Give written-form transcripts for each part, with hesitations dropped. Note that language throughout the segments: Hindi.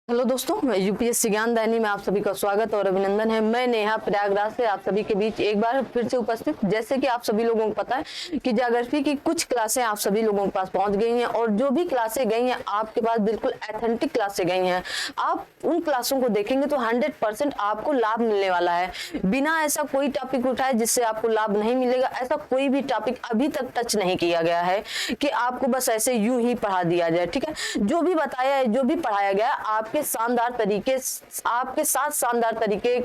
हेलो दोस्तों, मैं यूपीएससी ज्ञान दैनी में आप सभी का स्वागत और अभिनंदन है। मैं नेहा प्रयागराज से आप सभी के बीच एक बार फिर से उपस्थित। जैसे कि आप सभी लोगों को पता है कि ज्योग्राफी की कुछ क्लासें आप सभी लोगों के पास पहुंच गई हैं और जो भी क्लासें गई हैं आपके पास बिल्कुल ऑथेंटिक क्लासें गई हैं। आप उन क्लासों को देखेंगे तो 100% आपको लाभ मिलने वाला है। बिना ऐसा कोई टॉपिक उठाए जिससे आपको लाभ नहीं मिलेगा, ऐसा कोई भी टॉपिक अभी तक टच नहीं किया गया है कि आपको बस ऐसे यूं ही पढ़ा दिया जाए। ठीक है, जो भी बताया है, जो भी पढ़ाया गया है आपके साथ शानदार तरीके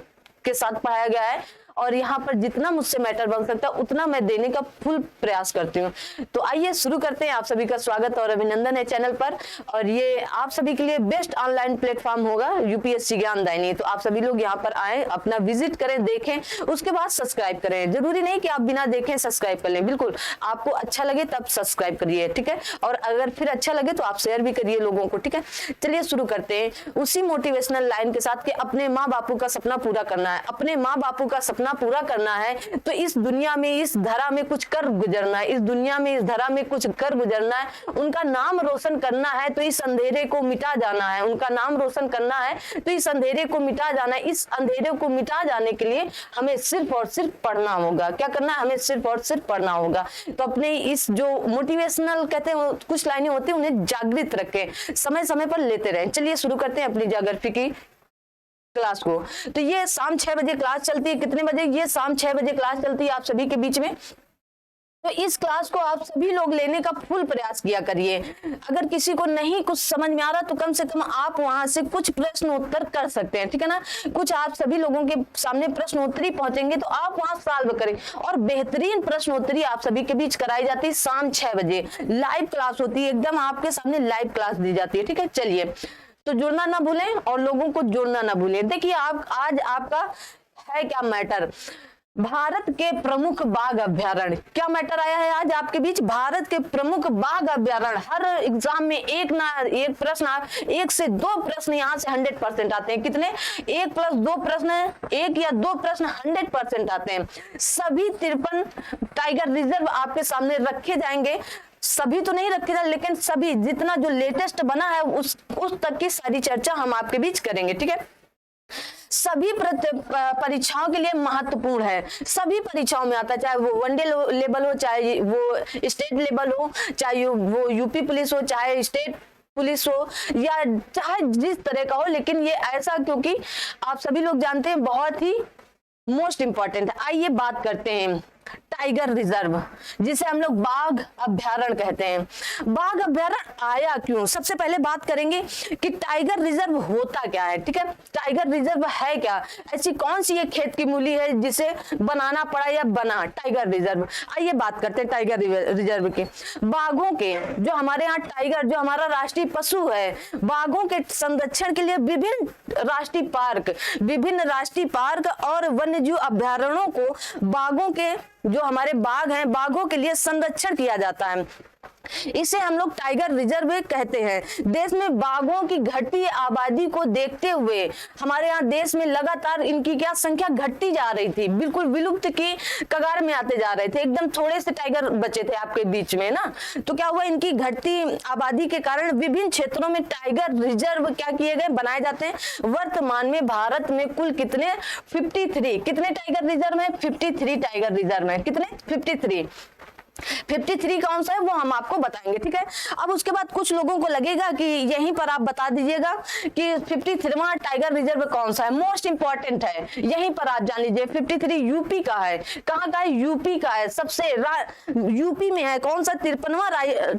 के साथ पढ़ाया गया है और यहाँ पर जितना मुझसे मैटर बन सकता है उतना मैं देने का फुल प्रयास करती हूँ। तो आइए शुरू करते हैं। आप सभी का स्वागत और अभिनंदन है चैनल पर, और ये आप सभी के लिए बेस्ट ऑनलाइन प्लेटफॉर्म होगा यूपीएससी ज्ञान दैनी। तो आप सभी लोग यहाँ पर आए, अपना विजिट करें, देखें, उसके बाद सब्सक्राइब करें। जरूरी नहीं कि आप बिना देखें सब्सक्राइब कर लें, बिल्कुल आपको अच्छा लगे तब सब्सक्राइब करिए। ठीक है, और अगर फिर अच्छा लगे तो आप शेयर भी करिए लोगों को। ठीक है, चलिए शुरू करते हैं उसी मोटिवेशनल लाइन के साथ कि अपने माँ बापू का सपना पूरा करना है। अपने माँ बापू का सपना पूरा करना है तो इस दुनिया में, इस धरा में कुछ कर गुजरना है। इस दुनिया में, इस धरा में कुछ कर गुजरना है। उनका नाम रोशन करना है तो इस अंधेरे को मिटा जाना है। उनका नाम रोशन करना है तो इस अंधेरे को मिटा जाना है। इस अंधेरे को मिटा जाने के लिए हमें सिर्फ और सिर्फ पढ़ना होगा। क्या करना है? हमें सिर्फ और सिर्फ पढ़ना होगा। तो अपने इस जो मोटिवेशनल कहते हैं कुछ लाइनें होती हैं, उन्हें जागृत रखें, समय समय पर लेते रहें। चलिए शुरू करते हैं अपनी ज्योग्राफी की क्लास को। तो ये शाम 6 बजे क्लास चलती है। कितने बजे? ये शाम 6 बजे क्लास चलती है आप सभी के बीच में। तो इस क्लास को आप सभी लोग लेने का फुल प्रयास किया करिए। अगर किसी को नहीं कुछ समझ में आ रहा तो कम से कम आप वहां से कुछ प्रश्न उत्तर कर सकते हैं। ठीक है ना, कुछ आप सभी लोगों के सामने प्रश्न उत्तरी पहुंचेंगे तो आप वहां सॉल्व करें। और बेहतरीन प्रश्न उत्तरी आप सभी के बीच कराई जाती है। शाम 6 बजे लाइव क्लास होती है, एकदम आपके सामने लाइव क्लास दी जाती है। ठीक है, चलिए तो जुड़ना ना भूलें और लोगों को जोड़ना ना भूलें। देखिए आप आज आपका है क्या मैटर, भारत के प्रमुख बाघ अभ्यारण्य। क्या मैटर आया है आज आपके बीच? भारत के प्रमुख बाघ अभ्यारण्य। हर एग्जाम में एक ना एक प्रश्न, 1 से 2 प्रश्न यहाँ से 100% आते हैं। कितने? 1 + 2 प्रश्न, 1 या 2 प्रश्न 100% आते हैं। सभी 53 टाइगर रिजर्व आपके सामने रखे जाएंगे। सभी तो नहीं रखे जाए, लेकिन सभी जितना जो लेटेस्ट बना है उस तक की सारी चर्चा हम आपके बीच करेंगे। ठीक है, सभी परीक्षाओं के लिए महत्वपूर्ण है। सभी परीक्षाओं में आता है, चाहे वो वनडे लेवल हो, चाहे वो स्टेट लेवल हो, चाहे वो यूपी पुलिस हो, चाहे स्टेट पुलिस हो, या चाहे जिस तरह का हो। लेकिन ये ऐसा क्योंकि आप सभी लोग जानते हैं बहुत ही मोस्ट इंपॉर्टेंट है। आइए बात करते हैं टाइगर रिजर्व, जिसे हम लोग बाघ अभ्यारण्य कहते हैं। बाघ अभ्यारण्य आया क्यों? सबसे पहले बात करेंगे कि टाइगर रिजर्व होता क्या है। ठीक है, टाइगर रिजर्व है क्या? ऐसी कौन सी एक खेत की मूली है जिसे बनाना पड़ा या बना टाइगर रिजर्व? आइए बात करते हैं टाइगर रिजर्व के। बाघों के, जो हमारे यहाँ टाइगर, जो हमारा राष्ट्रीय पशु है, बाघों के संरक्षण के लिए विभिन्न राष्ट्रीय पार्क और वन्यजीव अभ्यारण्यों को बाघों के, जो हमारे बाघ हैं, बाघों के लिए संरक्षण किया जाता है। इसे हम लोग टाइगर रिजर्व कहते हैं। देश में बाघों की घटती आबादी को देखते हुए हमारे यहाँ देश में लगातार इनकी क्या संख्या घटती जा रही थी, बिल्कुल विलुप्त की कगार में आते जा रहे थे। एकदम थोड़े से टाइगर बचे थे आपके बीच में ना। तो क्या हुआ, इनकी घटती आबादी के कारण विभिन्न क्षेत्रों में टाइगर रिजर्व क्या किए गए, बनाए जाते हैं। वर्तमान में भारत में कुल कितने? 53 कितने टाइगर रिजर्व है? 53 टाइगर रिजर्व है। कितने? 53 कौन सा है वो हम आपको बताएंगे। ठीक है, अब उसके बाद कुछ लोगों को लगेगा कि यहीं पर आप बता दीजिएगा कि 53वां टाइगर रिजर्व कौन सा है। मोस्ट इंपॉर्टेंट है, यहीं पर आप जान लीजिए। 53 यूपी का है। कहाँ का है? यूपी का है। सबसे यूपी में है। कौन सा? 53वां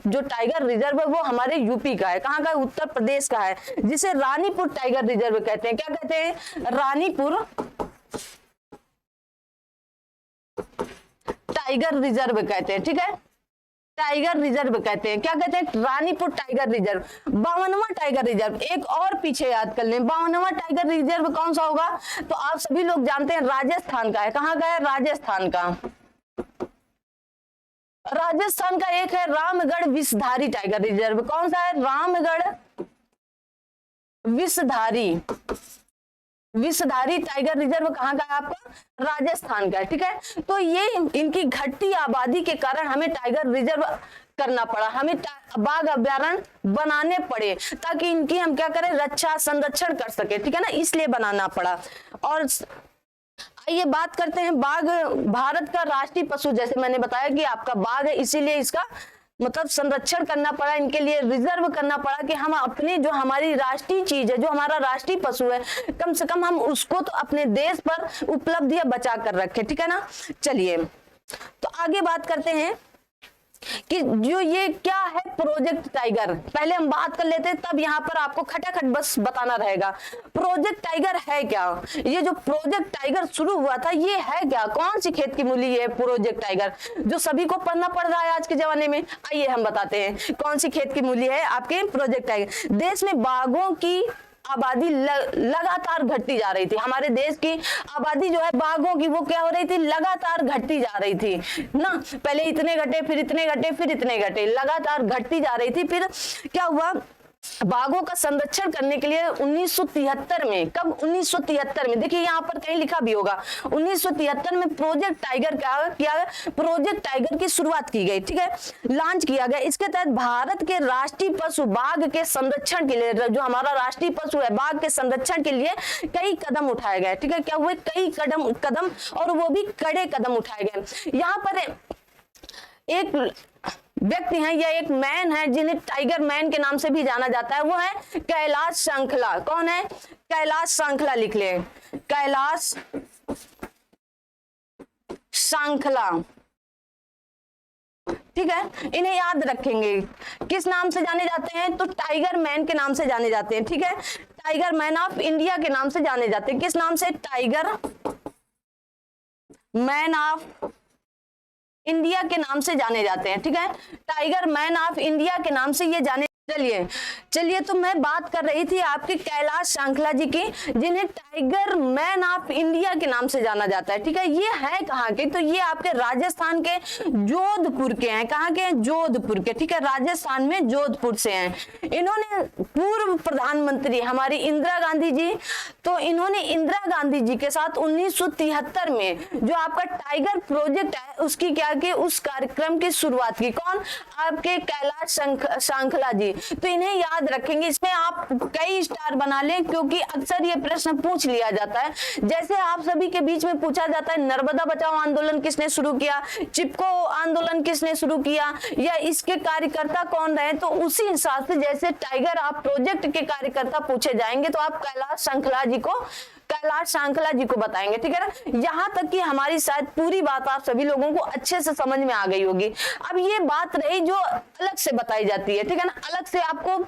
जो टाइगर रिजर्व है वो हमारे यूपी का है। कहाँ का है? उत्तर प्रदेश का है, जिसे रानीपुर टाइगर रिजर्व कहते हैं। क्या कहते हैं? रानीपुर टाइगर रिजर्व कहते हैं। ठीक है, टाइगर रिजर्व कहते हैं। क्या कहते हैं? Ranipur tiger reserve. 52वां टाइगर रिजर्व एक और पीछे याद कर लें। 52वां टाइगर रिजर्व कौन सा होगा? तो आप सभी लोग जानते हैं राजस्थान का है। कहाँ का है? राजस्थान का। राजस्थान का एक है रामगढ़ विषधारी टाइगर रिजर्व। कौन सा है? रामगढ़ विषधारी टाइगर रिजर्व कहाँ का है आपका? राजस्थान का है। ठीक है, तो ये इनकी घटती आबादी के कारण हमें टाइगर रिजर्व करना पड़ा, हमें बाघ अभ्यारण्य बनाने पड़े ताकि इनकी हम क्या करें, रक्षा संरक्षण कर सके, ठीक है ना, इसलिए बनाना पड़ा। और आइए बात करते हैं, बाघ भारत का राष्ट्रीय पशु, जैसे मैंने बताया कि आपका बाघ है, इसीलिए इसका मतलब संरक्षण करना पड़ा, इनके लिए रिजर्व करना पड़ा कि हम अपनी जो हमारी राष्ट्रीय चीज है, जो हमारा राष्ट्रीय पशु है, कम से कम हम उसको तो अपने देश पर उपलब्ध या बचा कर रखें, ठीक है ना। चलिए तो आगे बात करते हैं कि जो ये क्या है प्रोजेक्ट टाइगर, पहले हम बात कर लेते हैं, तब यहाँ पर आपको खटाखट बस बताना रहेगा प्रोजेक्ट टाइगर है क्या। ये जो प्रोजेक्ट टाइगर शुरू हुआ था ये है क्या, कौन सी खेत की मूली है प्रोजेक्ट टाइगर, जो सभी को पढ़ना पड़ रहा है आज के जमाने में। आइए हम बताते हैं कौन सी खेत की मूली है आपके प्रोजेक्ट टाइगर। देश में बाघों की आबादी लगातार घटती जा रही थी, हमारे देश की आबादी जो है बाघों की वो क्या हो रही थी, लगातार घटती जा रही थी ना, पहले इतने घटे, फिर इतने घटे, फिर इतने घटे, लगातार घटती जा रही थी। फिर क्या हुआ, बाघों का संरक्षण करने के लिए 1973 में, कब 1973 में, देखिए यहाँ पर कहीं लिखा भी होगा, 1973 में प्रोजेक्ट टाइगर क्या किया, प्रोजेक्ट टाइगर की शुरुआत की गई, ठीक है, लॉन्च किया गया। इसके तहत भारत के राष्ट्रीय पशु बाघ के संरक्षण के लिए, जो हमारा राष्ट्रीय पशु है बाघ के संरक्षण के लिए कई कदम उठाए गए, ठीक है, क्या हुए, कई कदम और वो भी कड़े कदम उठाए गए। यहाँ पर एक व्यक्ति हैं या एक मैन है जिन्हें टाइगर मैन के नाम से भी जाना जाता है, वो है कैलाश सांखला। कौन है, कैलाश सांखला, लिख ले, कैलाश सांखला, ठीक है, इन्हें याद रखेंगे। किस नाम से जाने जाते हैं, तो टाइगर मैन के नाम से जाने जाते हैं, ठीक है, टाइगर मैन ऑफ इंडिया के नाम से जाने जाते हैं। किस नाम से, टाइगर मैन ऑफ इंडिया के नाम से जाने जाते हैं, ठीक है, टाइगर मैन ऑफ इंडिया के नाम से ये जाने। चलिए तो मैं बात कर रही थी आपके कैलाश सांखला जी की, जिन्हें टाइगर मैन ऑफ इंडिया के नाम से जाना जाता है, ठीक है। ये है कहाँ के, तो ये आपके राजस्थान के जोधपुर के हैं। कहाँ के हैं, जोधपुर के, ठीक है, राजस्थान में जोधपुर से हैं। इन्होंने पूर्व प्रधानमंत्री हमारी इंदिरा गांधी जी, तो इन्होंने इंदिरा गांधी जी के साथ 1973 में जो आपका टाइगर प्रोजेक्ट है उसकी क्या की, उस कार्यक्रम की शुरुआत की। कौन, आपके कैलाश सांखला जी। तो इन्हें याद रखेंगे, इसमें आप कई स्टार बना लें क्योंकि अक्सर ये प्रश्न पूछ लिया जाता है। जैसे आप सभी के बीच में पूछा जाता है नर्मदा बचाओ आंदोलन किसने शुरू किया, चिपको आंदोलन किसने शुरू किया, या इसके कार्यकर्ता कौन रहे, तो उसी हिसाब से जैसे टाइगर आप प्रोजेक्ट के कार्यकर्ता पूछे जाएंगे तो आप कैलाश सांखला जी को बताएंगे, ठीक है ना। यहां तक कि हमारी शायद पूरी बात आप सभी लोगों को अच्छे से समझ में आ गई होगी। अब ये बात रही जो अलग से बताई जाती है, ठीक है ना, अलग से आपको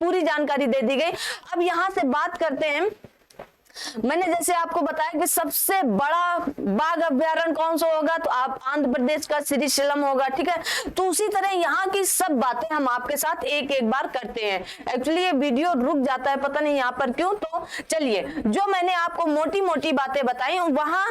पूरी जानकारी दे दी गई। अब यहां से बात करते हैं, मैंने जैसे आपको बताया कि सबसे बड़ा बाघ अभ्यारण्य कौन सा होगा, तो आप आंध्र प्रदेश का श्रीशैलम होगा, ठीक है। तो उसी तरह यहाँ की सब बातें हम आपके साथ एक एक बार करते हैं। एक्चुअली ये वीडियो रुक जाता है, पता नहीं यहाँ पर क्यों। तो चलिए, जो मैंने आपको मोटी मोटी बातें बताई वहां,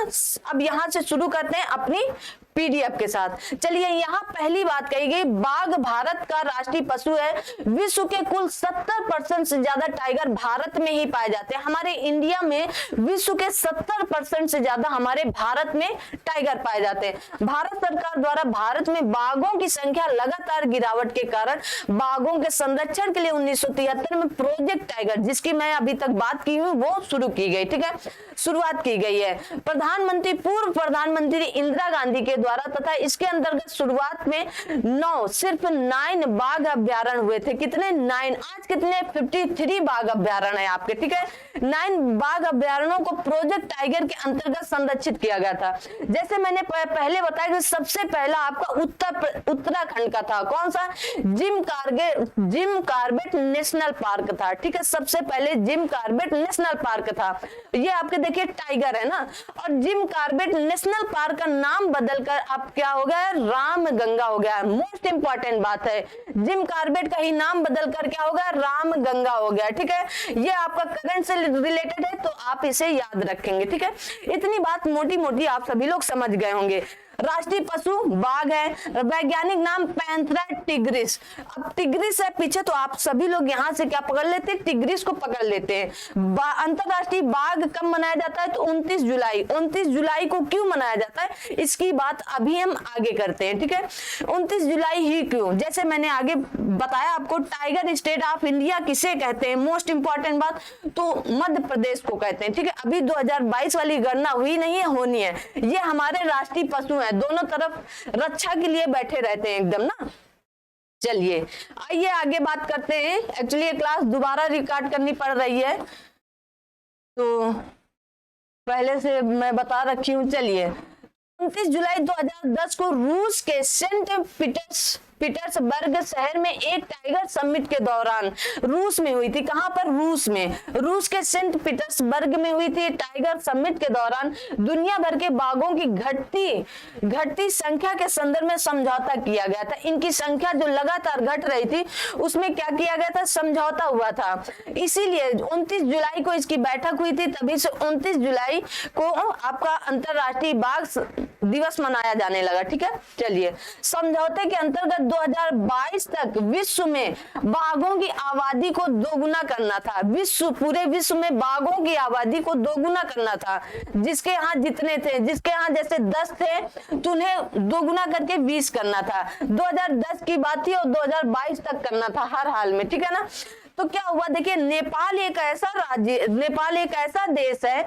अब यहाँ से शुरू करते हैं अपनी पीडीएफ के साथ। चलिए, यहाँ पहली बात कही गई, बाघ भारत का राष्ट्रीय पशु है। विश्व के कुल 70% से ज्यादा टाइगर भारत में ही पाए जाते हैं। हमारे इंडिया में विश्व के 70% से ज्यादा हमारे भारत में टाइगर पाए जाते हैं। भारत सरकार द्वारा भारत में बाघों की संख्या लगातार गिरावट के कारण बाघों के संरक्षण के लिए 1973 में प्रोजेक्ट टाइगर, जिसकी मैं अभी तक बात की हूँ, वो शुरू की गई, ठीक है, शुरुआत की गई है। पूर्व प्रधानमंत्री इंदिरा गांधी के द्वारा, तथा इसके अंतर्गत शुरुआत में सिर्फ 9 बाघ अभ्यारण्य हुए थे। कितने, 9। आज कितने, 53 बाघ अभ्यारण्य है आपके, ठीक है। 9 बाघ अभ्यारण्यों को प्रोजेक्ट टाइगर के अंतर्गत संरक्षित किया गया था। जैसे मैंने पहले बताया कि सबसे पहला आपका उत्तराखंड का था, कौन सा, जिम कार्बेट नेशनल पार्क था, ठीक है, सबसे पहले जिम कार्बेट नेशनल पार्क था। ये आपके देखिए टाइगर है ना, और जिम कार्बेट नेशनल पार्क का नाम बदलकर अब क्या हो गया, रामगंगा हो गया। मोस्ट इंपॉर्टेंट बात है, जिम कार्बेट का ही नाम बदलकर क्या हो गया, रामगंगा हो गया, ठीक है। ये आपका करंट से रिलेटेड है तो आप इसे याद रखेंगे, ठीक है। इतनी बात मोटी मोटी आप सभी लोग समझ गए होंगे। राष्ट्रीय पशु बाघ है, वैज्ञानिक नाम पैंथेरा टिग्रिस। अब टिग्रिस है पीछे, तो आप सभी लोग यहाँ से क्या पकड़ लेते हैं, टिग्रिस को पकड़ लेते हैं। अंतरराष्ट्रीय बाघ कब मनाया जाता है, तो 29 जुलाई। 29 जुलाई को क्यों मनाया जाता है, इसकी बात अभी हम आगे करते हैं, ठीक है। 29 जुलाई ही क्यों, जैसे मैंने आगे बताया आपको, टाइगर स्टेट ऑफ इंडिया किसे कहते हैं, मोस्ट इंपॉर्टेंट बात, तो मध्य प्रदेश को कहते हैं, ठीक है। अभी 2022 वाली गणना हुई नहीं है, होनी है। ये हमारे राष्ट्रीय पशु हैं, दोनों तरफ रक्षा के लिए बैठे रहते हैं एकदम ना। चलिए आइए आगे बात करते हैं। एक्चुअली ये क्लास दोबारा रिकॉर्ड करनी पड़ रही है, तो पहले से मैं बता रखी हूँ। चलिए 29 जुलाई 2010 को रूस के सेंट पीटर्सबर्ग शहर में एक टाइगर समिट के दौरान, रूस में हुई थी, कहां पर, रूस में, रूस के सेंट पीटर्सबर्ग में हुई थी। टाइगर समिट के दौरान दुनिया भर के बाघों की घटती संख्या के संदर्भ में समझौता किया गया था। इनकी संख्या जो लगातार घट रही थी, उसमें क्या किया गया था, समझौता हुआ था। इसीलिए 29 जुलाई को इसकी बैठक हुई थी, तभी से 29 जुलाई को आपका अंतरराष्ट्रीय बाघ दिवस मनाया जाने लगा, ठीक है। चलिए समझौते के अंतर्गत 2022 तक विश्व में बाघों की आबादी को दोगुना करना था। पूरे विश्व में बाघों की आबादी को दोगुना करना था। जिसके यहाँ जितने थे, जिसके यहाँ जैसे 10 थे, तो उन्हें दोगुना करके 20 करना था। 2010 की बात थी और 2022 तक करना था हर हाल में, ठीक है ना। तो क्या हुआ, देखिए नेपाल एक ऐसा देश है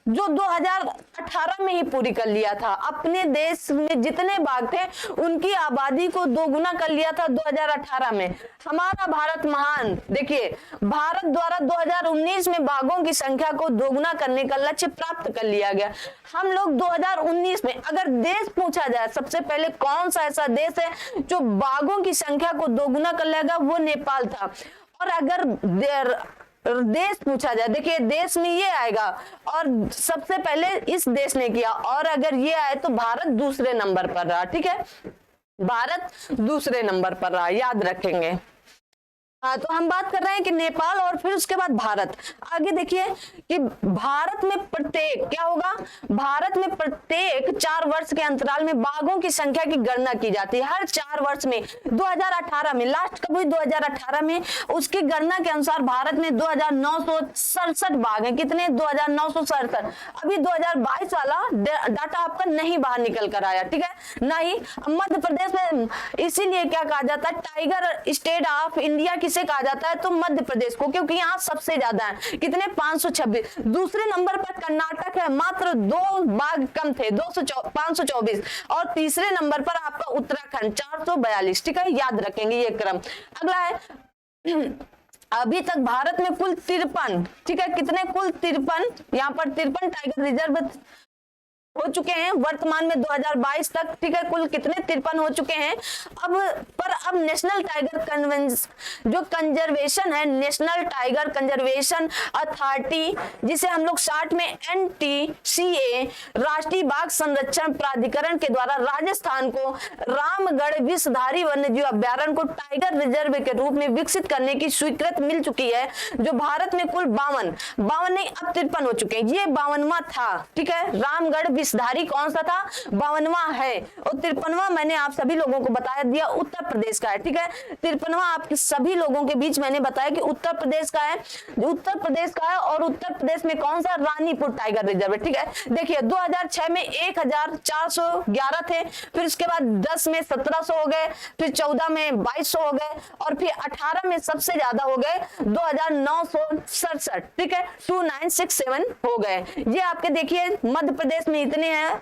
जो 2018 में ही पूरी कर लिया था। अपने देश में जितने बाघ थे उनकी आबादी को दोगुना कर लिया था 2018 में। हमारा भारत महान, देखिए भारत द्वारा 2019 में बाघों की संख्या को दोगुना करने का लक्ष्य प्राप्त कर लिया गया। हम लोग 2019 में, अगर देश पूछा जाए सबसे पहले कौन सा ऐसा देश है जो बाघों की संख्या को दोगुना कर लेगा, वो नेपाल था। और अगर देश पूछा जाए, देखिए देश में ये आएगा और सबसे पहले इस देश ने किया, और अगर ये आए तो भारत दूसरे नंबर पर रहा, ठीक है। भारत दूसरे नंबर पर रहा, याद रखेंगे। हाँ, तो हम बात कर रहे हैं कि नेपाल और फिर उसके बाद भारत। आगे देखिए कि भारत में प्रत्येक क्या होगा, भारत में प्रत्येक 4 वर्ष के अंतराल में बाघों की संख्या की गणना की जाती है। हर 4 वर्ष में, 2018 में लास्ट कब हुई, 2018 में, उसकी गणना के अनुसार भारत में 2967 बाघ हैं। कितने, 2967। अभी 2022 वाला डाटा आपका नहीं बाहर निकल कर आया, ठीक है। नहीं, मध्य प्रदेश में, इसीलिए क्या कहा जाता है, टाइगर स्टेट ऑफ इंडिया किसे कहा जाता है, तो मध्य प्रदेश को, क्योंकि यहाँ सबसे ज्यादा है। कितने, 526। दूसरे नंबर पर कर्नाटक है, मात्र 2 बाघ कम थे, 524। और तीसरे नंबर पर आपका उत्तराखंड 442, ठीक है, याद रखेंगे ये क्रम। अगला है अभी तक भारत में कुल 53, ठीक है, कितने, कुल 53, यहाँ पर 53 टाइगर रिजर्व हो चुके हैं वर्तमान में 2022 तक, ठीक है। कुल कितने, 53 हो चुके हैं। अब नेशनल टाइगर कन्वेंशन जो कंजर्वेशन है, नेशनल टाइगर कंजर्वेशन अथॉरिटी, जिसे हम लोग शॉर्ट में NTCA, राष्ट्रीय बाघ संरक्षण प्राधिकरण के द्वारा राजस्थान को रामगढ़ विषधारी वन्यजीव अभ्यारण्य को टाइगर रिजर्व के रूप में विकसित करने की स्वीकृति मिल चुकी है। जो भारत में कुल 52 नहीं, अब 53 हो चुके हैं। ये 52वां था, ठीक है। रामगढ़ विषधारी कौन सा था, 52वां है। और 53वां मैंने आप सभी लोगों को बताया दिया उत्तर प्रदेश का है, ठीक है। 53वां आपके सभी लोगों के बीच मैंने बताया कि उत्तर प्रदेश का है, उत्तर प्रदेश का है। और उत्तर प्रदेश में कौन सा, रानीपुर टाइगर रिजर्व है, ठीक है। देखिए 2006 में 1411 थे, फिर उसके बाद 10 में 1700 हो गए, फिर 14 में 2200 हो गए, और फिर 18 में सबसे ज्यादा हो गए 2967, ठीक है, 2967 हो गए। ये आपके देखिए मध्य प्रदेश में इतने हैं,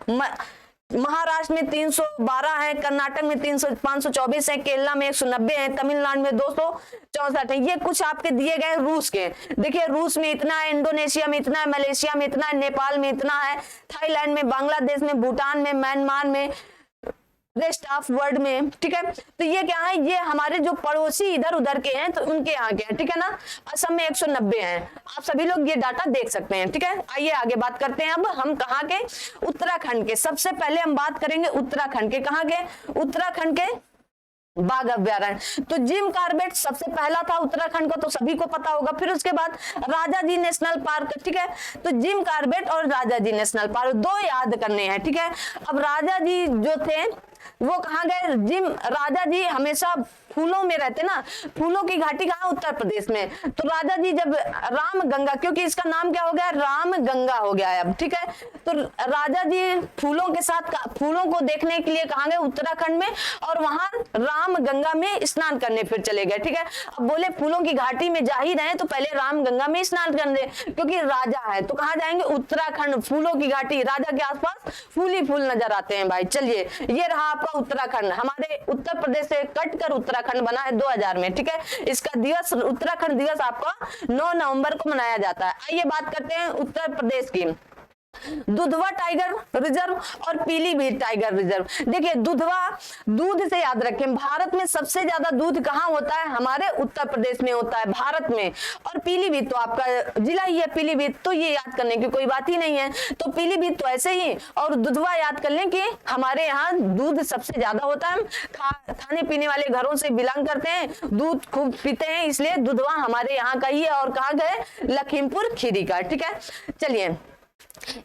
महाराष्ट्र में 312 है, कर्नाटक में 524 है, केरला में 190 है, तमिलनाडु में 264 है। ये कुछ आपके दिए गए रूस के। देखिए रूस में इतना है, इंडोनेशिया में इतना है, मलेशिया में इतना है, नेपाल में इतना है, थाईलैंड में, बांग्लादेश में, भूटान में, म्यांमार में, रेस्ट ऑफ वर्ल्ड में, ठीक है। तो ये क्या है, ये हमारे जो पड़ोसी इधर उधर के हैं, तो उनके यहाँ के हैं, ठीक है ना। असम में 190 हैं। आप सभी लोग ये डाटा देख सकते हैं, ठीक है। आइए आगे बात करते हैं। अब हम कहाँ के, उत्तराखंड के। सबसे पहले हम बात करेंगे उत्तराखंड के। कहाँ के, उत्तराखंड के बाघ अभ्यारण्य। तो जिम कॉर्बेट सबसे पहला था उत्तराखंड का, तो सभी को पता होगा। फिर उसके बाद राजाजी नेशनल पार्क, ठीक है। तो जिम कॉर्बेट और राजाजी नेशनल पार्क दो याद करने हैं, ठीक है। अब राजाजी जो थे वो कहाँ गए? जिम राजा जी हमेशा फूलों में रहते ना, फूलों की घाटी कहाँ? उत्तर प्रदेश में। तो राजा जी जब राम गंगा, क्योंकि इसका नाम क्या हो गया? राम गंगा हो गया है अब, ठीक है। तो राजा जी फूलों के साथ फूलों को देखने के लिए कहाँ गए? उत्तराखंड में, और वहां राम गंगा में स्नान करने फिर चले गए, ठीक है। अब बोले फूलों की घाटी में जा ही रहे तो पहले राम गंगा में स्नान कर ले, क्योंकि राजा है तो कहाँ जाएंगे? उत्तराखंड। फूलों की घाटी, राजा के आसपास फूल ही फूल नजर आते हैं भाई। चलिए, ये रहा आपका उत्तराखंड, हमारे उत्तर प्रदेश से कट कर उत्तराखंड बना है 2000 में, ठीक है। इसका दिवस, उत्तराखंड दिवस आपका 9 नवंबर को मनाया जाता है। आइए बात करते हैं उत्तर प्रदेश की। दुधवा टाइगर रिजर्व और पीलीभीत टाइगर रिजर्व। देखिए दुधवा, दूध से याद रखें, भारत में सबसे ज्यादा दूध कहाँ होता है? हमारे उत्तर प्रदेश में होता है, भारत में। और पीलीभीत तो आपका जिला ही है पीलीभीत, तो ये याद करने की कोई बात ही नहीं है। तो पीलीभीत तो ऐसे ही, और दुधवा याद कर लें कि हमारे यहाँ दूध सबसे ज्यादा होता है। खाने पीने वाले घरों से बिलोंग करते हैं, दूध खूब पीते हैं, इसलिए दुधवा हमारे यहाँ का ही है। और कहाँ गए? लखीमपुर खीरी का, ठीक है। चलिए,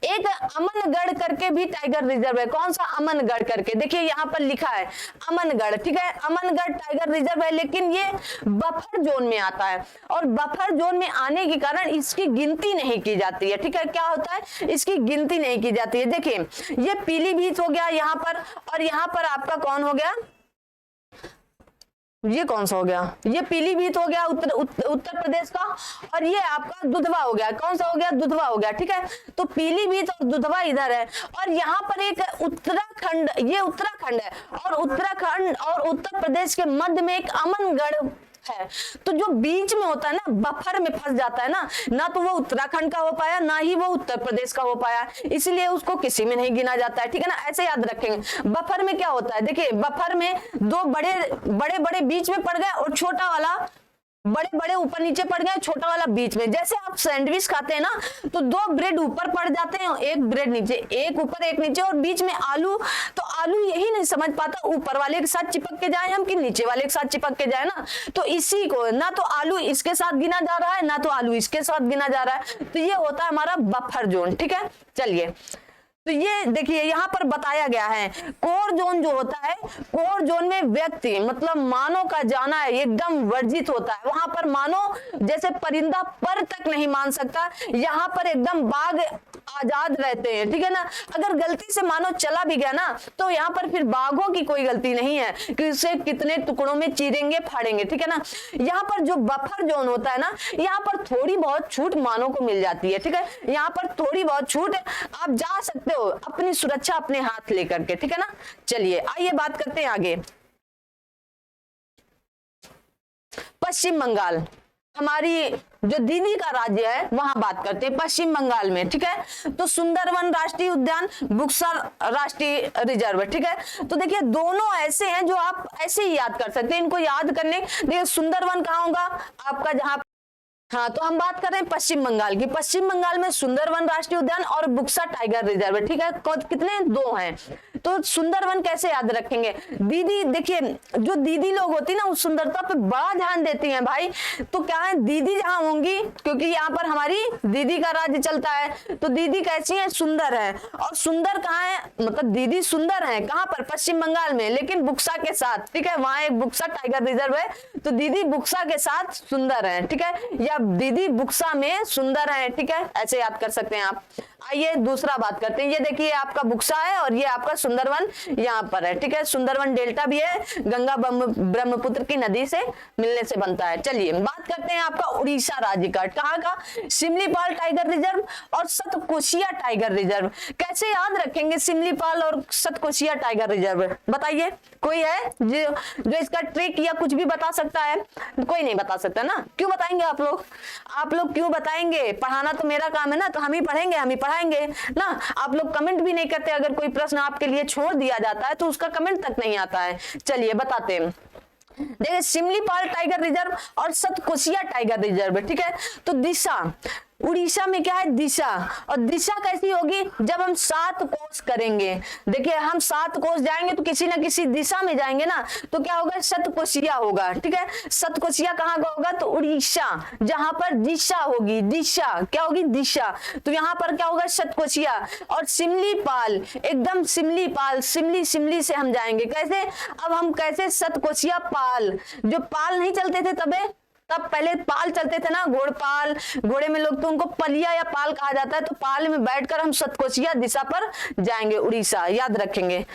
एक अमनगढ़ करके भी टाइगर रिजर्व है। कौन सा? अमनगढ़ करके। देखिए यहाँ पर लिखा है अमनगढ़, ठीक है। अमनगढ़ टाइगर रिजर्व है, लेकिन ये बफर जोन में आता है, और बफर जोन में आने के कारण इसकी गिनती नहीं की जाती है, ठीक है। क्या होता है? इसकी गिनती नहीं की जाती है। देखिए ये पीलीभीत हो गया यहाँ पर, और यहाँ पर आपका कौन हो गया? ये कौन सा हो गया? ये पीलीभीत हो गया उत्तर प्रदेश का, और ये आपका दुधवा हो गया। कौन सा हो गया? दुधवा हो गया, ठीक है। तो पीलीभीत और दुधवा इधर है, और यहाँ पर एक उत्तराखंड, ये उत्तराखंड है, और उत्तराखंड और उत्तर प्रदेश के मध्य में एक अमनगढ़ है। तो जो बीच में होता है ना, बफर में फंस जाता है ना तो वो उत्तराखंड का हो पाया, ना ही वो उत्तर प्रदेश का हो पाया, इसलिए उसको किसी में नहीं गिना जाता है, ठीक है ना। ऐसे याद रखेंगे। बफर में क्या होता है? देखिए बफर में दो बड़े बड़े बीच में पड़ गए, और छोटा वाला, बड़े बड़े ऊपर नीचे पड़ गए, छोटा वाला बीच में। जैसे आप सैंडविच खाते हैं ना, तो दो ब्रेड ऊपर पड़ जाते हैं, एक ब्रेड नीचे, एक ऊपर एक नीचे, और बीच में आलू। तो आलू यही नहीं समझ पाता ऊपर वाले के साथ चिपक के जाए हम कि नीचे वाले के साथ चिपक के जाए ना। तो इसी को, ना तो आलू इसके साथ गिना जा रहा है, ना तो आलू इसके साथ गिना जा रहा है। तो ये होता है हमारा बफर जोन, ठीक है। चलिए, तो ये देखिए यहाँ पर बताया गया है, कोर जोन जो होता है, कोर जोन में व्यक्ति मतलब मानव का जाना है एकदम वर्जित होता है। वहां पर मानव जैसे परिंदा पर तक नहीं मान सकता, यहाँ पर एकदम बाघ आजाद रहते हैं, ठीक है ना। अगर गलती से मानव चला भी गया ना, तो यहाँ पर फिर बाघों की कोई गलती नहीं है कि उसे कितने टुकड़ों में चीरेंगे फाड़ेंगे, ठीक है ना। यहाँ पर जो बफर जोन होता है ना, यहाँ पर थोड़ी बहुत छूट मानव को मिल जाती है, ठीक है। यहाँ पर थोड़ी बहुत छूट, आप जा सकते हो अपनी सुरक्षा अपने हाथ लेकर के, ठीक है ना। चलिए आइए बात करते हैं आगे। पश्चिम बंगाल, हमारी जो दीदी का राज्य है, वहां बात करते हैं पश्चिम बंगाल में, ठीक है। तो सुंदरवन राष्ट्रीय उद्यान, बुक्सर राष्ट्रीय रिजर्व, ठीक है। तो देखिए दोनों ऐसे हैं जो आप ऐसे ही याद कर सकते हैं, इनको याद करने। देखिए सुंदरवन कहाँ होगा आपका? जहां, हाँ, तो हम बात कर रहे हैं पश्चिम बंगाल की। पश्चिम बंगाल में सुंदरवन राष्ट्रीय उद्यान और बुक्सा टाइगर रिजर्व है, ठीक है। कितने? 2 हैं। तो सुंदरवन कैसे याद रखेंगे? दीदी, देखिए जो दीदी लोग होती है ना, उस सुंदरता पे बड़ा ध्यान देती हैं भाई। तो क्या है, दीदी जहां होंगी, क्योंकि यहाँ पर हमारी दीदी का राज्य चलता है, तो दीदी कैसी है? सुंदर है। और सुंदर कहाँ है? मतलब दीदी सुंदर है कहाँ पर? पश्चिम बंगाल में, लेकिन बुक्सा के साथ, ठीक है। वहां एक बुक्सा टाइगर रिजर्व है, तो दीदी बुक्सा के साथ सुंदर है, ठीक है। या दीदी बुक्सा में सुंदर है, ठीक है। ऐसे याद कर सकते हैं आप। आइए दूसरा बात करते हैं। ये देखिए आपका बुक्सा है, और ये आपका सुंदरवन यहाँ पर है, ठीक है। सुंदरवन डेल्टा भी है, गंगा ब्रह्मपुत्र की नदी से मिलने से बनता है। चलिए बात करते हैं आपका उड़ीसा राज्य का। कहाँ का? सिमलीपाल टाइगर रिजर्व और सतकोशिया टाइगर रिजर्व। कैसे याद रखेंगे सिमलीपाल और सतकोशिया टाइगर रिजर्व? बताइए, कोई है जो इसका ट्रिक या कुछ भी बता सकता है? कोई नहीं बता सकता ना। क्यों बताएंगे आप लोग? आप लोग क्यों बताएंगे? पढ़ाना तो मेरा काम है ना, तो हम ही पढ़ेंगे, हम ही पढ़ाएंगे ना। आप लोग कमेंट भी नहीं करते। अगर कोई प्रश्न आपके लिए छोड़ दिया जाता है तो उसका कमेंट तक नहीं आता है। चलिए बताते हैं। देखिए सिमलीपाल टाइगर रिजर्व और सतकोशिया टाइगर रिजर्व, ठीक है। तो दिशा, उड़ीसा में क्या है, दिशा। और दिशा कैसी होगी, जब हम 7 कोस करेंगे। देखिए हम 7 कोस जाएंगे तो किसी ना किसी दिशा में जाएंगे ना, तो क्या होगा, शतकोशिया होगा। ठीक है, शतकोशिया कहाँ का होगा, तो उड़ीसा, जहां पर दिशा होगी, दिशा क्या होगी, दिशा, तो यहाँ पर क्या होगा, शतकोशिया। और सिमलीपाल, एकदम सिमलीपाल, सिमली सिमली से हम जाएंगे, कैसे, अब हम कैसे, शतकोशिया पाल, जो पाल नहीं चलते थे तब पहले पाल चलते थे ना, घोड़पाल, घोड़े में लोग, तो उनको पलिया या पाल कहा जाता है। तो पाल में बैठकर हम शतकोशिया दिशा पर जाएंगे, उड़ीसा, याद रखेंगे।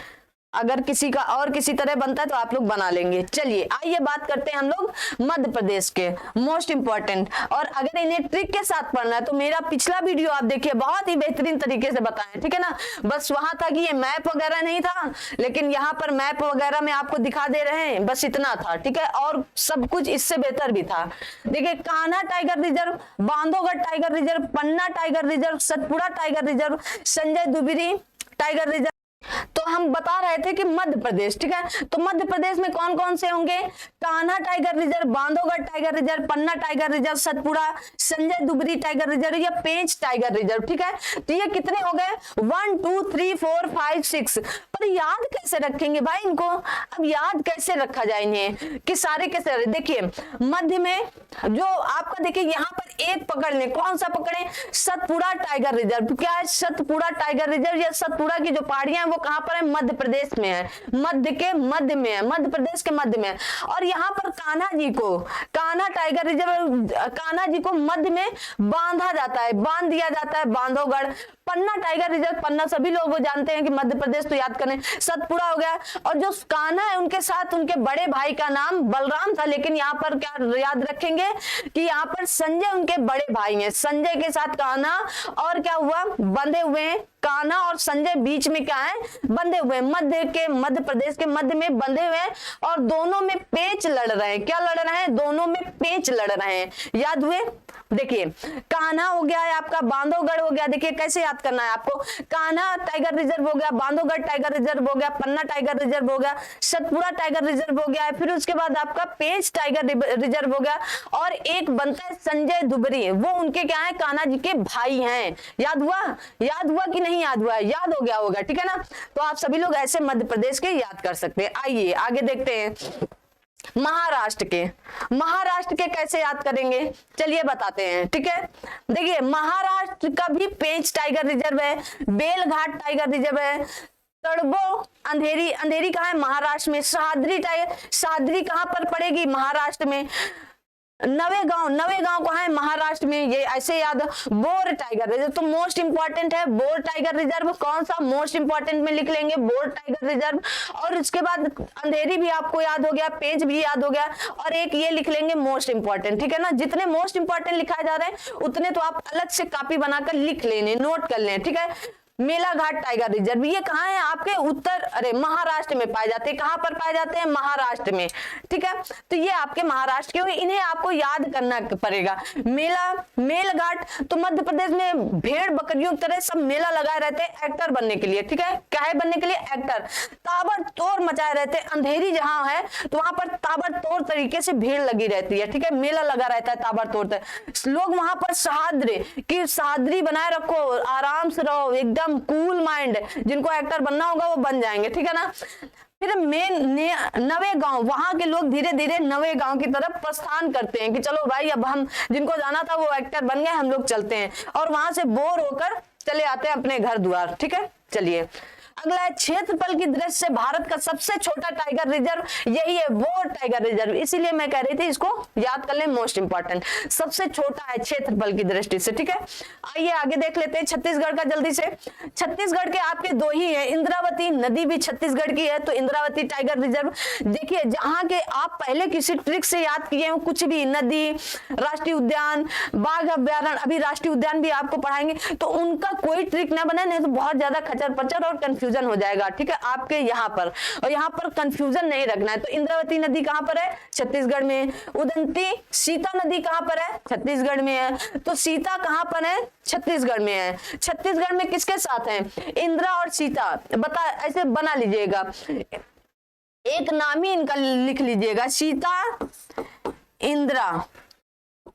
अगर किसी का और किसी तरह बनता है तो आप लोग बना लेंगे। चलिए आइए बात करते हैं हम लोग मध्य प्रदेश के, मोस्ट इंपॉर्टेंट। और अगर इन्हें ट्रिक के साथ पढ़ना है तो मेरा पिछला वीडियो आप देखिए, बहुत ही बेहतरीन तरीके से बताएं, ठीक है ना। बस वहां था कि ये मैप वगैरह नहीं था, लेकिन यहाँ पर मैप वगैरह में आपको दिखा दे रहे हैं, बस इतना था, ठीक है। और सब कुछ इससे बेहतर भी था। देखिए Kanha tiger reserve, Bandhavgarh tiger reserve, Panna tiger reserve, Satpura tiger reserve, Sanjay Dubri tiger reserve. तो हम बता रहे थे कि मध्य प्रदेश, ठीक है। तो मध्य प्रदेश में कौन कौन से होंगे, Kanha tiger reserve, Bandhavgarh tiger reserve, Panna tiger reserve, Satpura, Sanjay Dubri tiger reserve या पेंच टाइगर रिजर्व, ठीक है। तो ये कितने हो गए, 1 2 3 4 5 6। पर याद कैसे रखेंगे भाई इनको, अब याद कैसे रखा जाए इन्हें, कि सारे कैसे, देखिए मध्य में जो आपका, देखिए यहाँ पर एक पकड़ लें, कौन सा पकड़े, सतपुड़ा टाइगर रिजर्व। क्या है, सतपुड़ा टाइगर रिजर्व या सतपुड़ा की जो पहाड़ियां वो कहां पर है, मध्य प्रदेश में है, मध्य के मध्य में है, मध्य प्रदेश के मध्य में है। और यहाँ पर कान्हा जी को, कान्हा टाइगर रिजर्व, कान्हा जी को मध्य में बांधा जाता है, बांध दिया जाता है, बांधवगढ़। पन्ना टाइगर रिजर्व, पन्ना सभी लोग जानते हैं कि मध्य प्रदेश, तो याद करें, सतपुड़ा हो गया। और जो कान्हा है उनके साथ उनके बड़े भाई का नाम बलराम था, लेकिन यहाँ पर क्या याद रखेंगे कि यहाँ पर संजय उनके बड़े भाई हैं, संजय के साथ कान्हा, और क्या हुआ, बंधे हुए हैं, कान्हा और संजय बीच में क्या है, बंधे हुए, मध्य प्रदेश के मध्य में बंधे हुए हैं। और दोनों में पेच लड़ रहे हैं, क्या लड़ रहे हैं, दोनों में पेच लड़ रहे हैं, याद हुए। देखिए कान्हा हो गया है आपका, बांधवगढ़ हो गया, देखिए कैसे याद करना है आपको, कान्हा टाइगर रिजर्व हो गया, बांधवगढ़ टाइगर रिजर्व हो गया, पन्ना टाइगर रिजर्व हो गया, सतपुड़ा टाइगर रिजर्व हो गया, फिर उसके बाद आपका पेंच टाइगर रिजर्व हो गया। और एक बनता है संजय दुबेरी, वो उनके क्या है, कान्हा जी के भाई हैं। याद हुआ कि नहीं याद हुआ, याद हो गया होगा, ठीक है ना। तो आप सभी लोग ऐसे मध्य प्रदेश के याद कर सकते हैं। आइए आगे देखते हैं महाराष्ट्र के कैसे याद करेंगे, चलिए बताते हैं, ठीक है। देखिए महाराष्ट्र का भी पेंच टाइगर रिजर्व है, बेलघाट टाइगर रिजर्व है, तड़बो, अंधेरी कहाँ है, महाराष्ट्र में। सहाद्री कहाँ पर पड़ेगी, महाराष्ट्र में। नवेगांव कहाँ है, महाराष्ट्र में, ये ऐसे याद। बोर टाइगर रिजर्व तो मोस्ट इंपॉर्टेंट है, बोर टाइगर रिजर्व, कौन सा, मोस्ट इंपॉर्टेंट में लिख लेंगे, बोर टाइगर रिजर्व। और उसके बाद अंधेरी भी आपको याद हो गया, पेंच भी याद हो गया, और एक ये लिख लेंगे मोस्ट इंपॉर्टेंट, ठीक है ना। जितने मोस्ट इंपॉर्टेंट लिखाए जा रहे हैं उतने तो आप अलग से कॉपी बनाकर लिख लेने, नोट कर लें, ठीक है। मेलाघाट टाइगर रिजर्व, ये कहाँ है, आपके महाराष्ट्र में पाए जाते हैं। कहाँ पर पाए जाते हैं, महाराष्ट्र में, ठीक है। तो ये आपके महाराष्ट्र के हुए, इन्हें आपको याद करना पड़ेगा। मेलघाट तो मध्य प्रदेश में भेड़ बकरियों की तरह सब मेला लगाए रहते हैं एक्टर बनने के लिए, ठीक है, क्या है, बनने के लिए एक्टर। ताबड़तोड़ मचाए रहते हैं, अंधेरी जहां है तो वहां पर ताबड़तोड़ तरीके से भीड़ लगी रहती है, ठीक है, मेला लगा रहता है ताबड़तोड़। लोग वहां पर सहाद्री बनाए रखो, आराम से रहो, एकदम कूल माइंड, जिनको एक्टर बनना होगा वो बन जाएंगे, ठीक है ना। फिर नवेगांव, वहां के लोग धीरे धीरे नवेगांव की तरफ प्रस्थान करते हैं कि चलो भाई अब हम, जिनको जाना था वो एक्टर बन गए, हम लोग चलते हैं, और वहां से बोर होकर चले आते हैं अपने घर द्वार, ठीक है। चलिए अगला है क्षेत्रफल की दृष्टि से भारत का सबसे छोटा टाइगर रिजर्व, यही है बोर टाइगर रिजर्व, इसीलिए मैं कह रही थी इसको याद कर लें, मोस्ट इंपॉर्टेंट, सबसे छोटा है क्षेत्रफल की दृष्टि से, ठीक है। आइए आगे देख लेते हैं छत्तीसगढ़ का जल्दी से। छत्तीसगढ़ के आपके 2 ही है, इंद्रावती नदी भी छत्तीसगढ़ की है, तो इंद्रावती टाइगर रिजर्व। देखिए जहां के आप पहले किसी ट्रिक से याद किए हो, कुछ भी, नदी, राष्ट्रीय उद्यान, बाघ अभ्यारण्य, अभी राष्ट्रीय उद्यान भी आपको पढ़ाएंगे, तो उनका कोई ट्रिक ना बने, नहीं तो बहुत ज्यादा खचर पचर और कंफ्यूजन हो जाएगा, ठीक है, आपके यहाँ पर। और यहाँ पर कंफ्यूजन नहीं रखना है। तो इंद्रावती नदी कहाँ पर है, छत्तीसगढ़ में। उदंती सीता नदी कहाँ पर है, छत्तीसगढ़ में है। तो सीता कहाँ पर है, छत्तीसगढ़ में है। छत्तीसगढ़ में किसके साथ है, इंद्रा और सीता, बता, ऐसे बना लीजिएगा, एक नाम ही इनका लिख लीजिएगा, सीता इंद्रा,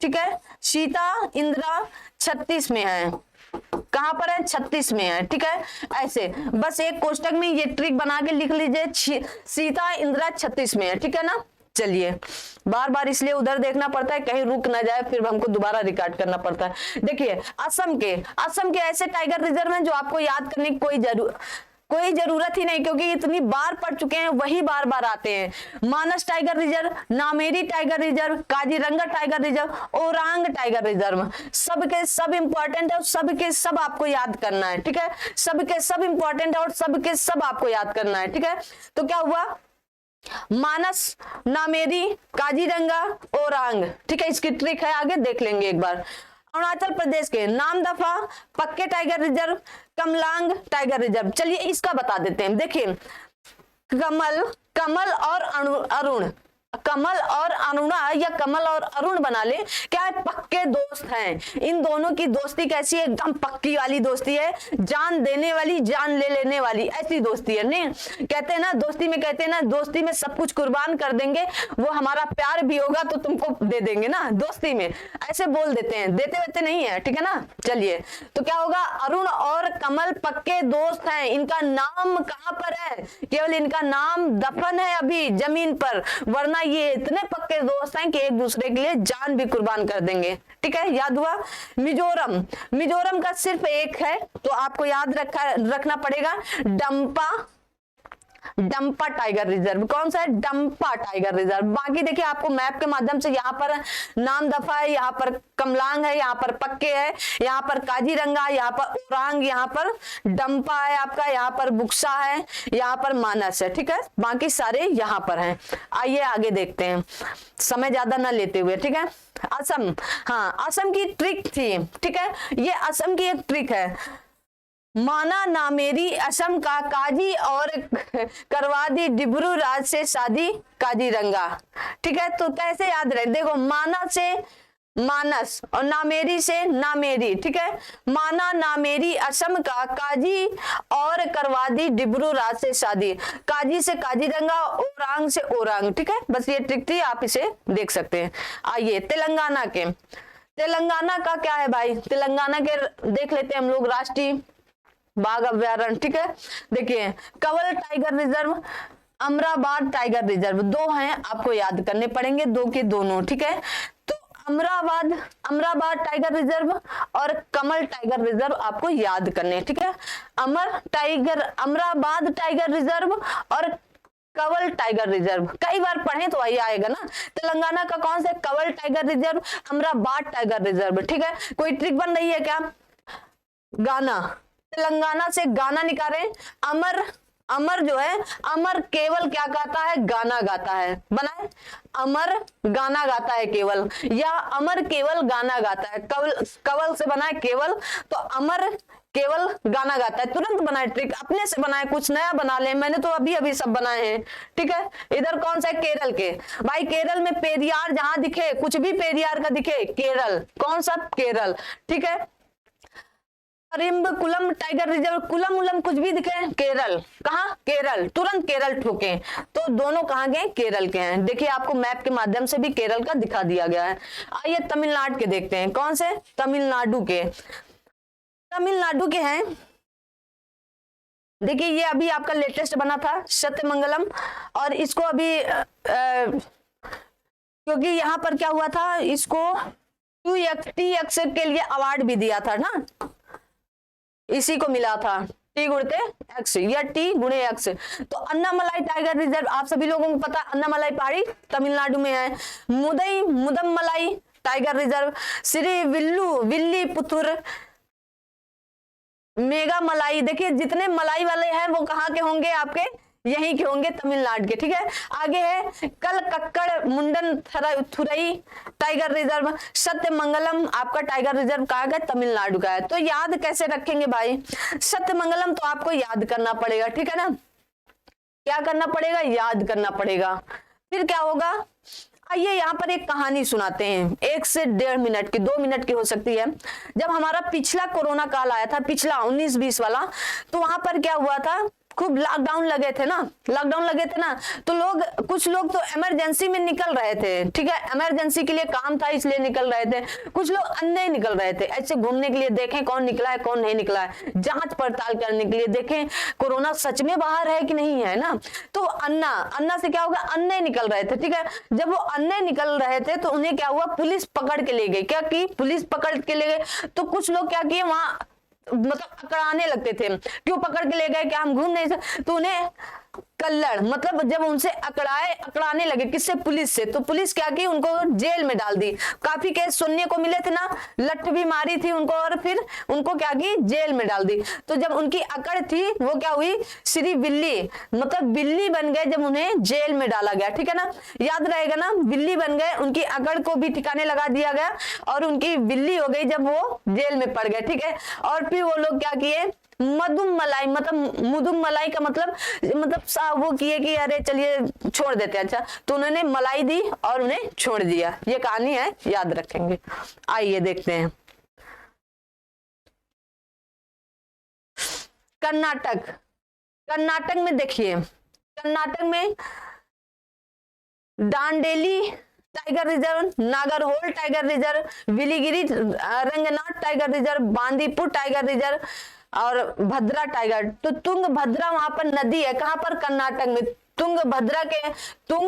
ठीक है, सीता इंदिरा 36 में है, कहां पर है, 36 में है, ठीक है। ऐसे बस एक कोष्टक में ये ट्रिक बना के लिख लीजिए, सीता इंदिरा 36 में है, ठीक है ना। चलिए, बार बार इसलिए उधर देखना पड़ता है कहीं रुक ना जाए, फिर हमको दोबारा रिकॉर्ड करना पड़ता है। देखिए, असम के ऐसे टाइगर रिजर्व हैं जो आपको याद करने की कोई जरूरत ही नहीं, क्योंकि इतनी बार पढ़ चुके हैं, वही बार बार आते हैं। Manas tiger reserve, Nameri tiger reserve, Kaziranga tiger reserve, Orang tiger reserve, सबके सब इंपॉर्टेंट है और सबके सब आपको याद करना है, ठीक है। सबके सब इंपॉर्टेंट है और सबके सब आपको याद करना है, ठीक है। तो क्या हुआ, मानस, नामेरी, काजीरंगा, ओरांग, ठीक है। इसकी ट्रिक है, आगे देख लेंगे एक बार। अरुणाचल प्रदेश के नामदफा, पक्के tiger reserve, Kamalang tiger reserve. चलिए इसका बता देते हैं। देखिए, कमल और अरुण, कमल और अरुणा या कमल और अरुण बना ले, क्या है, पक्के दोस्त हैं। इन दोनों की दोस्ती कैसी है, एकदम पक्की वाली दोस्ती है, जान देने वाली, जान ले लेने वाली, ऐसी दोस्ती है। नहीं कहते हैं ना दोस्ती में, कहते हैं ना दोस्ती में सब कुछ कुर्बान कर देंगे, वो हमारा प्यार भी होगा तो तुमको दे देंगे ना, दोस्ती में ऐसे बोल देते हैं, देते वेते नहीं है, ठीक है ना। चलिए, तो क्या होगा, अरुण और कमल पक्के दोस्त हैं। इनका नाम कहां पर है, केवल इनका नाम दफन है अभी जमीन पर, वरना ये इतने पक्के दोस्त हैं कि एक दूसरे के लिए जान भी कुर्बान कर देंगे, ठीक है। याद हुआ। मिजोरम का सिर्फ एक है, तो आपको याद रखना पड़ेगा, डंपा टाइगर रिजर्व। कौन सा है, डंपा टाइगर रिजर्व। बाकी देखिए, आपको मैप के माध्यम से यहाँ पर नामदफा है, यहाँ पर कमलांग है, यहाँ पर पक्के है, यहाँ पर काजीरंगा, यहाँ पर ओरांग, यहाँ पर डंपा है आपका, यहाँ पर बुक्सा है, यहाँ पर मानस है, ठीक है। बाकी सारे यहाँ पर हैं। आइए आगे देखते हैं, समय ज्यादा ना लेते हुए, ठीक है। असम, हाँ, असम की ट्रिक थी, ठीक है। ये असम की एक ट्रिक है, माना नामेरी असम का काजी और करवा दी डिब्रू राज से शादी काजीरंगा, ठीक है। तो कैसे याद रहे, देखो, माना से मानस और नामेरी से नामेरी, ठीक है। माना नामेरी असम का काजी और करवा दी डिब्रू राज से शादी, काजी से काजीरंगा, ओरांग से ओरांग, ठीक है। बस ये ट्रिक थी, आप इसे देख सकते हैं। आइए तेलंगाना का क्या है भाई, तेलंगाना के देख लेते हैं हम लोग, राष्ट्रीय बाघ अभ्यारण्य, ठीक है। देखिए, Kawal tiger reserve, Amrabad tiger reserve, दो हैं, आपको याद करने पड़ेंगे, दो के दोनों, ठीक है। तो अमराबाद टाइगर रिजर्व और कमल टाइगर रिजर्व आपको याद करने, ठीक है। अमराबाद टाइगर रिजर्व और कवल टाइगर रिजर्व कई बार पढ़े तो वही आएगा ना। तेलंगाना का कौन सा, Kawal tiger reserve, Amrabad tiger reserve, ठीक है। कोई ट्रिक बन रही है क्या, गाना, तेलंगाना से गाना निकाले, अमर जो है, अमर केवल क्या गाता है, गाना गाता है, बनाए, अमर गाना गाता है केवल, या अमर केवल गाना गाता है, कवल से बनाए केवल, तो अमर केवल गाना गाता है। तुरंत बनाए, ट्रिक अपने से बनाए, कुछ नया बना ले, मैंने तो अभी सब बनाए हैं, ठीक है। इधर कौन सा है, केरल के, भाई केरल में पेरियार जहां दिखे, कुछ भी पेरियार का दिखे, केरल, कौन सा, केरल, ठीक है। कुलम टाइगर रिजर्व, कुलम उलम कुछ भी दिखे, केरल, कहाँ, केरल, तुरंत केरल ठोके, तो दोनों कहाँ गए, केरल के हैं। देखिए, आपको मैप के माध्यम से भी केरल का दिखा दिया गया है। आइए तमिलनाडु के देखते हैं, कौन से, तमिलनाडु के हैं। देखिए, ये अभी आपका लेटेस्ट बना था, सत्यमंगलम, और इसको अभी क्योंकि यहाँ पर क्या हुआ था, इसको TX के लिए अवार्ड भी दिया था ना, इसी को मिला था, T गुणते X या T गुणे X। तो अन्नामलाई टाइगर रिजर्व, आप सभी लोगों को पता, अन्नामलाई पहाड़ी तमिलनाडु में है। Mudumalai tiger reserve, Srivilliputhur, Megamalai, देखिए जितने मलाई वाले हैं वो कहाँ के होंगे, आपके यहीं के होंगे, तमिलनाडु के, ठीक है। आगे है कल कक्कड़ मुंडन थुरई टाइगर रिजर्व, सत्यमंगलम आपका टाइगर रिजर्व कहाँ का, तमिलनाडु का है। तो याद कैसे रखेंगे भाई, सत्यमंगलम तो आपको याद करना पड़ेगा, ठीक है ना, क्या करना पड़ेगा, याद करना पड़ेगा। फिर क्या होगा, आइए यहाँ पर एक कहानी सुनाते हैं, 1 से 1.5 मिनट की, 2 मिनट की हो सकती है। जब हमारा पिछला कोरोना काल आया था, पिछला 19-20 वाला, तो वहां पर क्या हुआ था, खूब लॉकडाउन लगे थे ना, तो कुछ लोग तो इमरजेंसी में निकल रहे थे, ठीक है, इमरजेंसी के लिए काम था इसलिए निकल रहे थे, कुछ लोग अन्य निकल रहे थे ऐसे घूमने के लिए, देखें कौन निकला है कौन नहीं निकला है, जांच पड़ताल करने के लिए, देखें कोरोना सच में बाहर है कि नहीं है ना। तो अन्ना से क्या होगा, अन्य निकल रहे थे, ठीक है। जब वो अन्य निकल रहे थे तो उन्हें क्या हुआ, पुलिस पकड़ के ले गई। क्या की, पुलिस पकड़ के ले गए। तो कुछ लोग क्या किए, वहां मतलब अकड़ाने लगते थे, क्यों पकड़ के ले गए, क्या हम घूम नहीं सकते, तो उन्हें कल्लड़ मतलब जब उनसे अकड़ाने लगे, किससे, पुलिस से, तो पुलिस क्या की, उनको जेल में डाल दी। काफी केस सुनने को मिले थे ना, लठ भी मारी थी उनको और फिर उनको क्या की, जेल में डाल दी। तो जब उनकी अकड़ थी वो क्या हुई, श्री बिल्ली मतलब बिल्ली बन गए जब उन्हें जेल में डाला गया, ठीक है ना, याद रहेगा ना, बिल्ली बन गए, उनकी अकड़ को भी ठिकाने लगा दिया गया और उनकी बिल्ली हो गई जब वो जेल में पड़ गए, ठीक है। और फिर वो लोग क्या किए, मधुम मलाई मतलब मुदुम मलाई का मतलब वो किए कि अरे चलिए छोड़ देते हैं, अच्छा, तो उन्होंने मलाई दी और उन्हें छोड़ दिया। ये कहानी है, याद रखेंगे। आइए देखते हैं कर्नाटक में देखिए, कर्नाटक में Dandeli tiger reserve, Nagarhole tiger reserve, Biligiri Ranganatha tiger reserve, Bandipur tiger reserve और भद्रा टाइगर। तो तुंगभद्रा वहां पर नदी है, कहां पर, कर्नाटक में। तुंग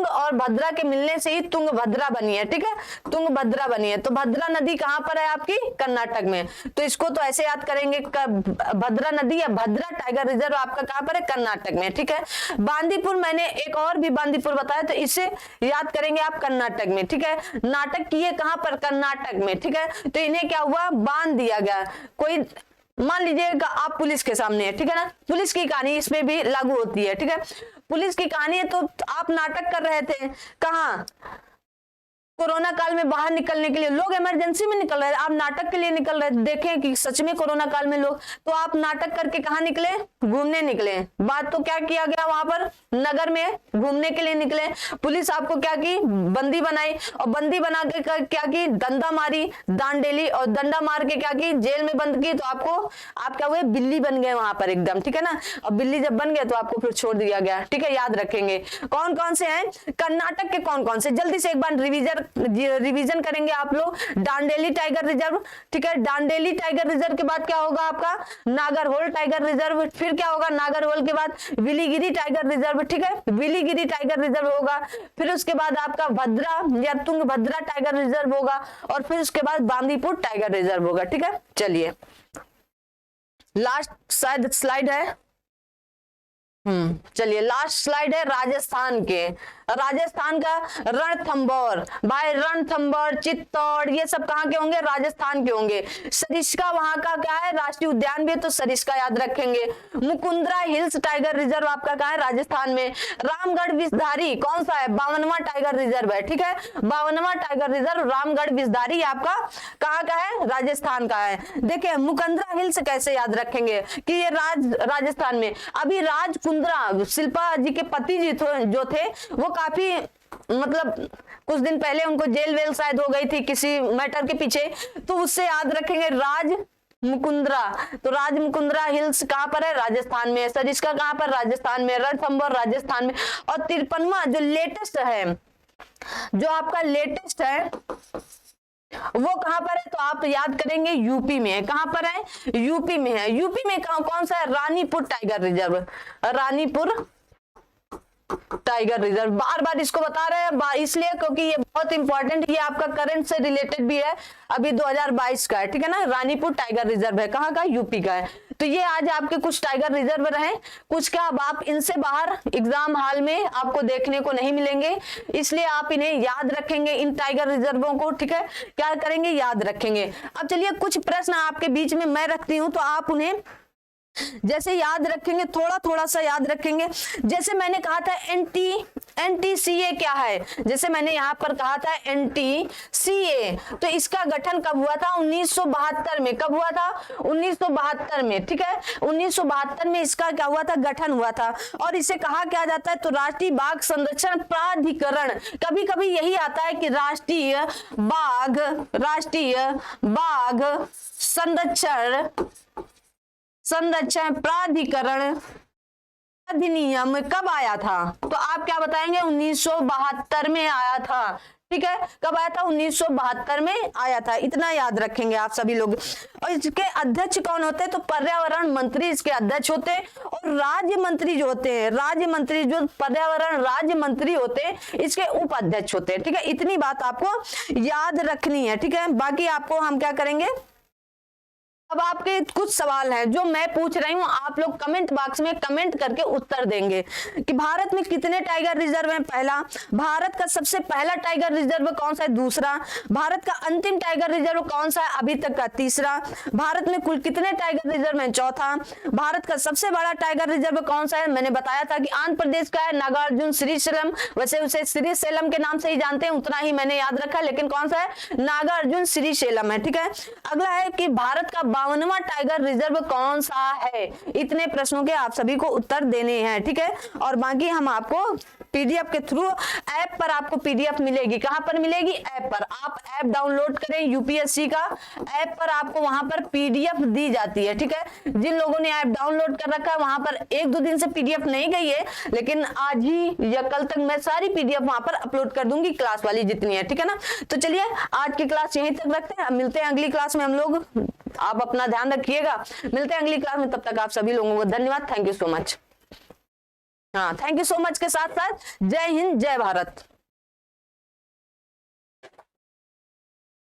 और भद्रा के मिलने से ही तुंगभद्रा बनी है, ठीक है, तुंगभद्रा बनी है। तो भद्रा नदी कहां पर है आपकी, कर्नाटक में। तो इसको तो ऐसे याद करेंगे, भद्रा नदी या भद्रा टाइगर रिजर्व आपका कहां पर है, कर्नाटक में, ठीक है। बांदीपुर, मैंने एक और भी बांदीपुर बताया, तो इसे याद करेंगे आप कर्नाटक में, ठीक है। नाटक किए कहां पर, कर्नाटक में, ठीक है। तो इन्हें क्या हुआ, बांध दिया गया। कोई मान लीजिएगा आप पुलिस के सामने है, ठीक है ना, पुलिस की कहानी इसमें भी लागू होती है, ठीक है। पुलिस की कहानी है, तो आप नाटक कर रहे थे, कहाँ, कोरोना काल में बाहर निकलने के लिए, लोग इमरजेंसी में निकल रहे थे, आप नाटक के लिए निकल रहे थे, देखें कि सच में कोरोना काल में लोग, तो आप नाटक करके कहाँ निकले, घूमने निकले। बात तो क्या किया गया, वहां पर नगर में घूमने के लिए निकले, पुलिस आपको क्या की, बंदी बनाई और बंदी बना के क्या की, डंडा मारी, दांडेली, और डंडा मार के क्या की, जेल में बंद की। तो आप क्या हुए, बिल्ली बन गए वहां पर एकदम, ठीक है ना। और बिल्ली जब बन गए तो आपको फिर छोड़ दिया गया, ठीक है, याद रखेंगे। कौन कौन से हैं कर्नाटक के, कौन कौन से, जल्दी से एक बार रिवीजन करेंगे आप लोग। दांडेली टाइगर रिजर्व, ठीक है, दांडेली टाइगर रिजर्व के बाद क्या होगा आपका, नागरहोल टाइगर रिजर्व, फिर क्या होगा, नागरहोल के बाद विलीगिरी टाइगर रिजर्व, ठीक है, विलीगिरी टाइगर रिजर्व होगा, फिर उसके बाद आपका भद्रा या तुंगभद्रा टाइगर रिजर्व होगा और फिर उसके बाद बांदीपुर टाइगर रिजर्व होगा, ठीक है। चलिए लास्ट शायद स्लाइड है, चलिए लास्ट स्लाइड है राजस्थान के, राजस्थान का रणथंभौर, भाई रणथंभौर, चित्तौड़, ये सब कहाँ के होंगे, राजस्थान के होंगे। सरिस्का वहां का क्या है, राष्ट्रीय उद्यान भी है, तो सरिस्का याद रखेंगे। मुकुंदरा हिल्स टाइगर रिजर्व आपका कहाँ है, राजस्थान में। रामगढ़ विषधारी कौन सा है, 52वां टाइगर रिजर्व है, ठीक है, 52वां टाइगर रिजर्व रामगढ़ विषधारी आपका कहाँ का है, राजस्थान का है। देखिए मुकुंदरा हिल्स कैसे याद रखेंगे कि ये राजस्थान में। अभी राजकुंद्रा शिल्पा जी के पति जी जो थे वो काफी मतलब कुछ दिन पहले उनको जेल वेल शायद हो गई थी किसी मैटर के पीछे, तो उससे याद रखेंगे राज मुकुंदरा। तो राज मुकुंदरा हिल्स कहां पर है, राजस्थान में। सरिस्का कहां पर, राजस्थान में। रणथंभौर राजस्थान में। और 53वां जो लेटेस्ट है, जो आपका लेटेस्ट है वो कहां पर है, तो आप याद करेंगे यूपी में है। कहां पर है, यूपी में है। यूपी में कौन सा है, Ranipur tiger reserve, Ranipur tiger reserve. बार बार इसको बता रहे हैं इसलिए क्योंकि ये बहुत इंपॉर्टेंट, ये आपका करंट से रिलेटेड भी है, अभी 2022 का है, ठीक है ना। रानीपुर टाइगर रिजर्व है, कहाँ का, यूपी का है। तो ये आज आपके कुछ टाइगर रिजर्व रहे, कुछ का अब आप इनसे बाहर एग्जाम हॉल में आपको देखने को नहीं मिलेंगे, इसलिए आप इन्हें याद रखेंगे, इन टाइगर रिजर्वों को, ठीक है, क्या करेंगे, याद रखेंगे। अब चलिए कुछ प्रश्न आपके बीच में मैं रखती हूं, तो आप उन्हें जैसे याद रखेंगे, थोड़ा थोड़ा सा याद रखेंगे। जैसे मैंने कहा था एनटीसीए क्या है, जैसे मैंने यहाँ पर कहा था एनटीसीए, तो इसका गठन कब हुआ था, 1972 में। कब हुआ था, 1972 में, ठीक है, 1972 में इसका क्या हुआ था, गठन हुआ था। और इसे कहा क्या जाता है, तो राष्ट्रीय बाघ संरक्षण प्राधिकरण। कभी कभी यही आता है कि राष्ट्रीय बाघ संरक्षण प्राधिकरण अधिनियम कब आया था? तो आप क्या बताएंगे? 1972 में आया था। ठीक है, कब आया था? 1972 में आया था। इतना याद रखेंगे आप सभी लोग। और इसके अध्यक्ष कौन होते हैं? तो पर्यावरण मंत्री इसके अध्यक्ष होते हैं। और राज्य मंत्री जो होते हैं, राज्य मंत्री जो पर्यावरण राज्य मंत्री होते हैं, इसके उपाध्यक्ष होते हैं। ठीक है, इतनी बात आपको याद रखनी है। ठीक है, बाकी आपको हम क्या करेंगे, अब आपके कुछ सवाल हैं जो मैं पूछ रही हूं, आप लोग कमेंट बॉक्स में कमेंट करके उत्तर देंगे कि भारत में कितने टाइगर रिजर्व हैं? पहला, भारत का सबसे पहला टाइगर रिजर्व कौन सा है? दूसरा, भारत का अंतिम टाइगर रिजर्व कौन सा है अभी तक का? तीसरा, भारत में कुल कितने टाइगर रिजर्व हैं? चौथा, भारत का सबसे बड़ा टाइगर रिजर्व कौन सा है? मैंने बताया था कि आंध्र प्रदेश का है, नागार्जुन श्रीशैलम। वैसे उसे श्रीशैलम के नाम से ही जानते हैं, उतना ही मैंने याद रखा, लेकिन कौन सा है? नागार्जुन श्रीशैलम है। ठीक है, अगला है कि भारत का 52वां टाइगर रिजर्व कौन सा है? इतने प्रश्नों के आप सभी को उत्तर देने हैं। ठीक है, और बाकी हम आपको पीडीएफ के थ्रू ऐप पर आपको पीडीएफ मिलेगी। कहां पर मिलेगी? ऐप पर। आप ऐप डाउनलोड करें यूपीएससी का, ऐप पर आपको वहां पर पीडीएफ दी जाती है। ठीक है, जिन लोगों ने ऐप डाउनलोड कर रखा है वहां पर 1-2 दिन से पीडीएफ नहीं गई है, लेकिन आज ही या कल तक मैं सारी पीडीएफ वहां पर अपलोड कर दूंगी, क्लास वाली जितनी है। ठीक है ना, तो चलिए आज की क्लास यहीं तक रखते हैं, मिलते हैं अगली क्लास में हम लोग। आप अपना ध्यान रखिएगा, मिलते हैं अगली क्लास में। तब तक आप सभी लोगों को धन्यवाद, थैंक यू सो मच। हाँ, थैंक यू सो मच के साथ साथ जय हिंद, जय भारत।